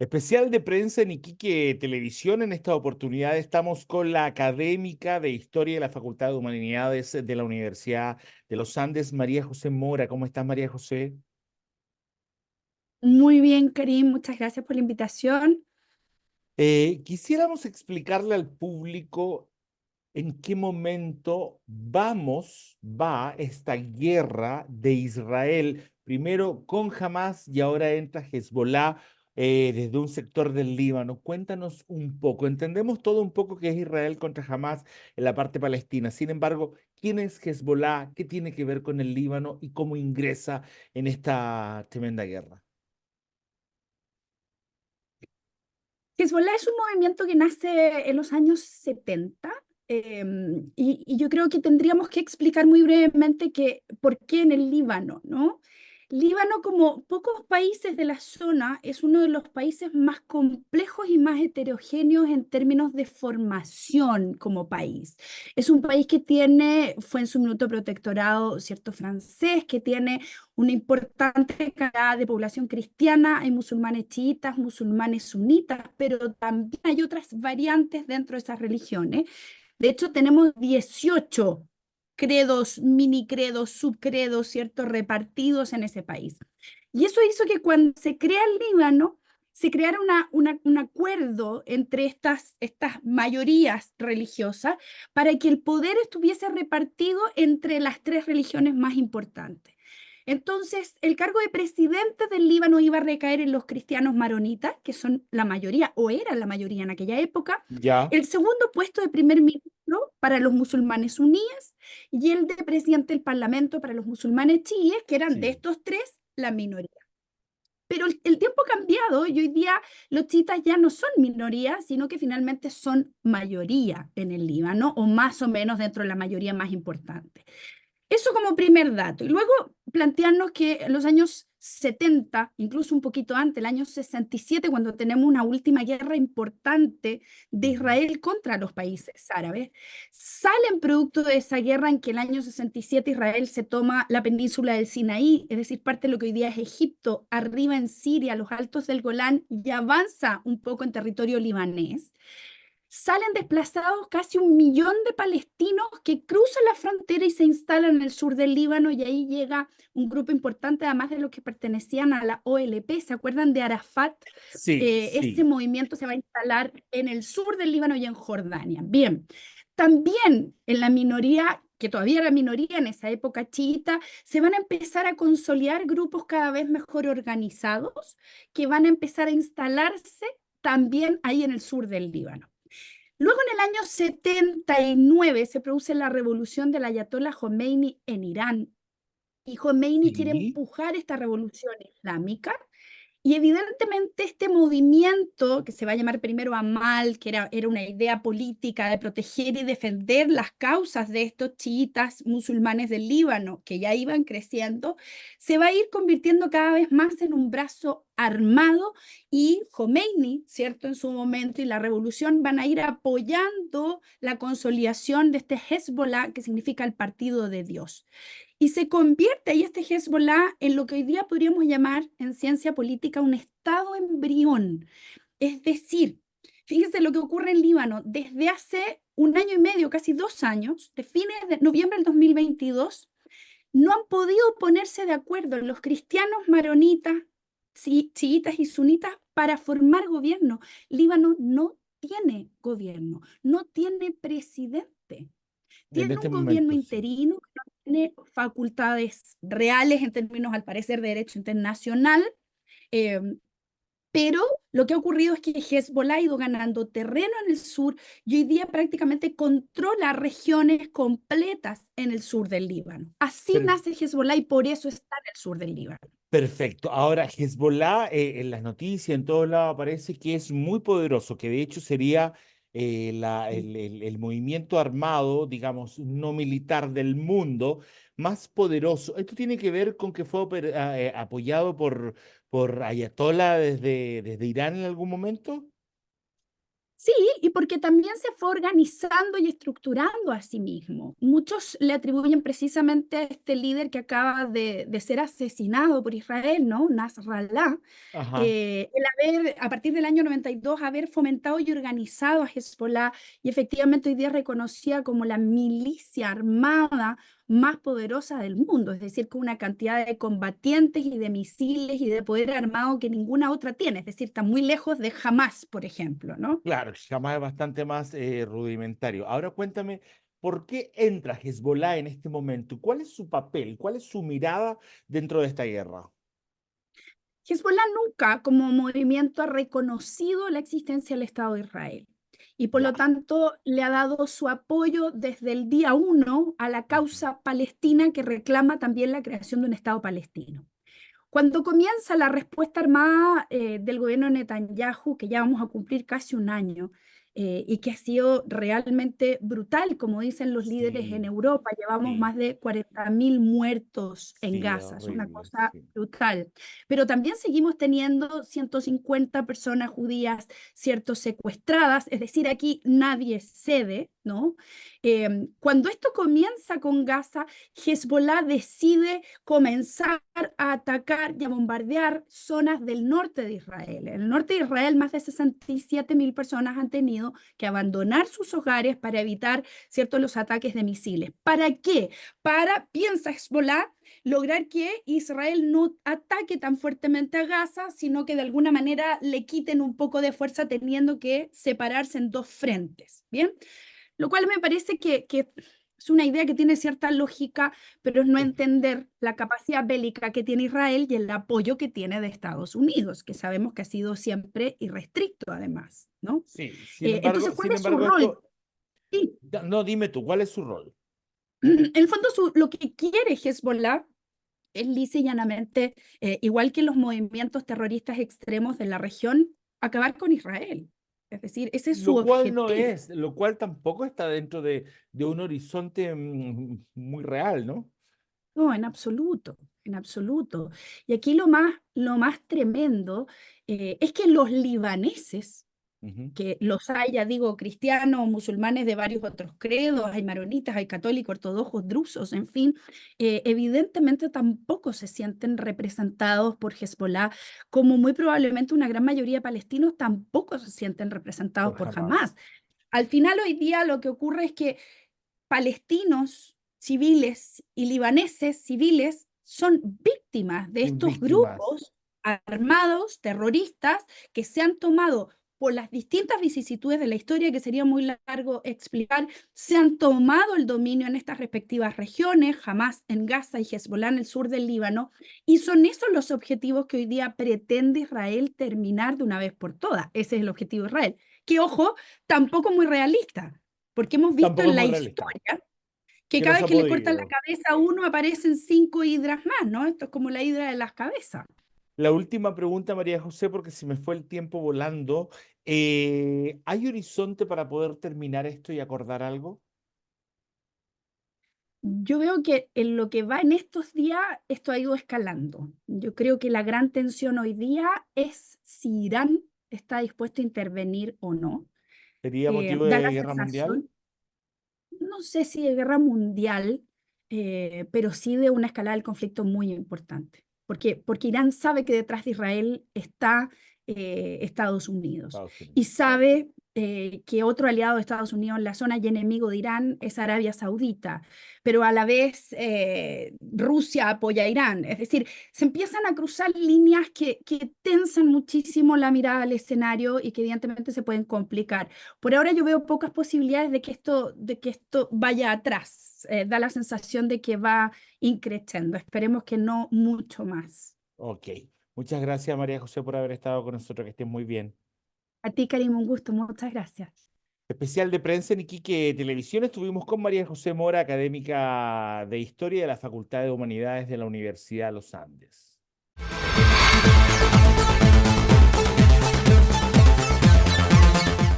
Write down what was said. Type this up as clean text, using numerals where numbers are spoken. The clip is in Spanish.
Especial de prensa en Iquique Televisión. En esta oportunidad estamos con la académica de Historia de la Facultad de Humanidades de la Universidad de los Andes, María José Mora. ¿Cómo estás, María José? Muy bien, Karim, muchas gracias por la invitación. Quisiéramos explicarle al público en qué momento va esta guerra de Israel, primero con Hamas y ahora entra Hezbollah desde un sector del Líbano. Cuéntanos un poco. Entendemos todo un poco que es Israel contra Hamas en la parte palestina. Sin embargo, ¿quién es Hezbollah? ¿Qué tiene que ver con el Líbano y cómo ingresa en esta tremenda guerra? Hezbollah es un movimiento que nace en los años 70 y yo creo que tendríamos que explicar muy brevemente por qué en el Líbano, ¿no? Líbano, como pocos países de la zona, es uno de los países más complejos y más heterogéneos en términos de formación como país. Es un país que fue en su minuto protectorado, cierto, francés, que tiene una importante cantidad de población cristiana, hay musulmanes chiitas, musulmanes sunitas, pero también hay otras variantes dentro de esas religiones. De hecho, tenemos 18 credos, mini credos, subcredos, ¿cierto?, repartidos en ese país. Y eso hizo que cuando se crea el Líbano, se creara un acuerdo entre estas mayorías religiosas para que el poder estuviese repartido entre las tres religiones más importantes. Entonces, el cargo de presidente del Líbano iba a recaer en los cristianos maronitas, que son la mayoría, o eran la mayoría en aquella época. Ya, El segundo puesto de primer ministro para los musulmanes suníes y el de presidente del parlamento para los musulmanes chiíes, que eran de sí. estos tres la minoría. Pero el tiempo ha cambiado y hoy día los chiitas ya no son minoría, sino que finalmente son mayoría en el Líbano, o más o menos dentro de la mayoría más importante. Eso como primer dato. Y luego plantearnos que en los años 70, incluso un poquito antes, el año 67, cuando tenemos una última guerra importante de Ujú. Israel contra los países árabes, salen producto de esa guerra en que el año 67 Israel se toma la península del Sinaí, es decir, parte de lo que hoy día es Egipto, arriba en Siria, los altos del Golán, y avanza un poco en territorio libanés. Salen desplazados casi 1 millón de palestinos que cruzan la frontera y se instalan en el sur del Líbano, y ahí llega un grupo importante, además de los que pertenecían a la OLP. ¿Se acuerdan de Arafat? Sí, Ese sí. movimiento se va a instalar en el sur del Líbano y en Jordania. Bien, también en la minoría, que todavía era minoría en esa época chiita, se van a empezar a consolidar grupos cada vez mejor organizados que van a empezar a instalarse también ahí en el sur del Líbano. Luego, en el año 79 se produce la revolución del Ayatollah Khomeini en Irán, y Khomeini quiere Sí. empujar esta revolución islámica, y evidentemente este movimiento, que se va a llamar primero Amal, que era una idea política de proteger y defender las causas de estos chiitas musulmanes del Líbano, que ya iban creciendo, se va a ir convirtiendo cada vez más en un brazo armado, y Khomeini, ¿cierto?, en su momento, y la revolución van a ir apoyando la consolidación de este Hezbollah, que significa el partido de Dios. Y se convierte ahí este Hezbollah en lo que hoy día podríamos llamar en ciencia política un estado embrión. Es decir, fíjense lo que ocurre en Líbano desde hace 1 año y medio, casi 2 años, de fines de noviembre del 2022, no han podido ponerse de acuerdo los cristianos maronitas, chiitas y sunitas para formar gobierno. Líbano no tiene gobierno, no tiene presidente, En tiene este un gobierno momento, sí. interino que no tiene facultades reales en términos, al parecer, de derecho internacional. eh, pero lo que ha ocurrido es que Hezbollah ha ido ganando terreno en el sur y hoy día prácticamente controla regiones completas en el sur del Líbano. Así nace Hezbollah y por eso está en el sur del Líbano. Perfecto. Ahora, Hezbollah, en las noticias, en todos lados aparece que es muy poderoso, que de hecho sería el movimiento armado, digamos, no militar del mundo más poderoso. ¿Esto tiene que ver con que fue apoyado por Ayatollah desde Irán en algún momento? Sí, y porque también se fue organizando y estructurando a sí mismo. Muchos le atribuyen precisamente a este líder que acaba de ser asesinado por Israel, ¿no? Nasrallah, Ajá, el haber, a partir del año 92, haber fomentado y organizado a Hezbollah y efectivamente hoy día reconocida como la milicia armada más poderosa del mundo, es decir, con una cantidad de combatientes y de misiles y de poder armado que ninguna otra tiene, es decir, está muy lejos de Hamas, por ejemplo, ¿no? claro, Shammah es bastante más rudimentario. Ahora cuéntame, ¿por qué entra Hezbollah en este momento? ¿Cuál es su papel? ¿Cuál es su mirada dentro de esta guerra? Hezbollah nunca como movimiento ha reconocido la existencia del Estado de Israel y por lo Ya. tanto le ha dado su apoyo desde el día uno a la Ujú. causa palestina que reclama también la creación de un Estado palestino. Cuando comienza la respuesta armada del gobierno de Netanyahu, que ya vamos a cumplir casi un año, y que ha sido realmente brutal, como dicen los líderes en Sí, Europa, llevamos sí, más de 40.000 muertos en sí, Gaza, es una horrible, cosa sí. brutal. Pero también seguimos teniendo 150 personas judías, cierto, secuestradas, es decir, aquí nadie cede, ¿no? Cuando esto comienza con Gaza, Hezbollah decide comenzar a atacar y a bombardear zonas del norte de Israel. En el norte de Israel, más de 67.000 personas han tenido que abandonar sus hogares para evitar, ¿cierto?, los ataques de misiles. ¿Para qué? Para, piensa Hezbollah, lograr que Israel no ataque tan fuertemente a Gaza, sino que de alguna manera le quiten un poco de fuerza teniendo que separarse en dos frentes. ¿Bien? Lo cual me parece que es una idea que tiene cierta lógica, pero es no Eh, entender la capacidad bélica que tiene Israel y el apoyo que tiene de Estados Unidos, que sabemos que ha sido siempre irrestricto además, ¿no? Sí, Entonces, ¿cuál sin es su embargo, rol? esto, Sí. no, dime tú, ¿cuál es su rol? En el fondo, lo que quiere Hezbollah es lisa y llanamente, igual que los movimientos terroristas extremos de la región, acabar con Israel. Es decir, ese es su Lo cual no objetivo. es, lo cual tampoco está dentro de un horizonte muy real, ¿no? No, en absoluto, en absoluto. Y aquí lo más tremendo es que los libaneses, Ujú. que los hay, ya digo, cristianos, musulmanes de varios otros credos, hay maronitas, hay católicos, ortodoxos, drusos, en fin, evidentemente tampoco se sienten representados por Hezbollah, como muy probablemente una gran mayoría de palestinos tampoco se sienten representados Por por jamás. Hamas. Al final, hoy día lo que ocurre es que palestinos civiles y libaneses civiles son víctimas de estos Víctimas. grupos armados, terroristas, que se han tomado por las distintas vicisitudes de la historia, que sería muy largo explicar, se han tomado el dominio en estas respectivas regiones, Hamas en Gaza y Hezbollah en el sur del Líbano, y son esos los objetivos que hoy día pretende Israel terminar de una vez por todas. Ese es el objetivo de Israel. Que, ojo, tampoco muy realista, porque hemos visto Tampoco es en la muy realista, historia que que no cada se vez ha que le cortan la podido. cabeza a uno aparecen 5 hidras más, ¿no? Esto es como la hidra de las cabezas. La última pregunta, María José, porque se me fue el tiempo volando. ¿Hay horizonte para poder terminar esto y acordar algo? Yo veo que en lo que va en estos días, esto ha ido escalando. Yo creo que la gran tensión hoy día es si Irán está dispuesto a intervenir o no. ¿Sería motivo Da la de guerra mundial? sensación, no sé si de guerra mundial, pero sí de una escalada del conflicto muy importante. Porque Irán sabe que detrás de Israel está Estados Unidos Estados y Unidos. sabe que otro aliado de Estados Unidos en la zona y enemigo de Irán es Arabia Saudita, pero a la vez Rusia apoya a Irán. Es decir, se empiezan a cruzar líneas que tensan muchísimo la mirada al escenario y que evidentemente se pueden complicar. Por ahora yo veo pocas posibilidades de que esto vaya atrás. Da la sensación de que va increciendo. Esperemos que no mucho más. Ok. Muchas gracias, María José, por haber estado con nosotros. Que estén muy bien. A ti, Karim, un gusto. Muchas gracias. Especial de prensa en Iquique Televisión. Estuvimos con María José Mora, académica de Historia de la Facultad de Humanidades de la Universidad de los Andes.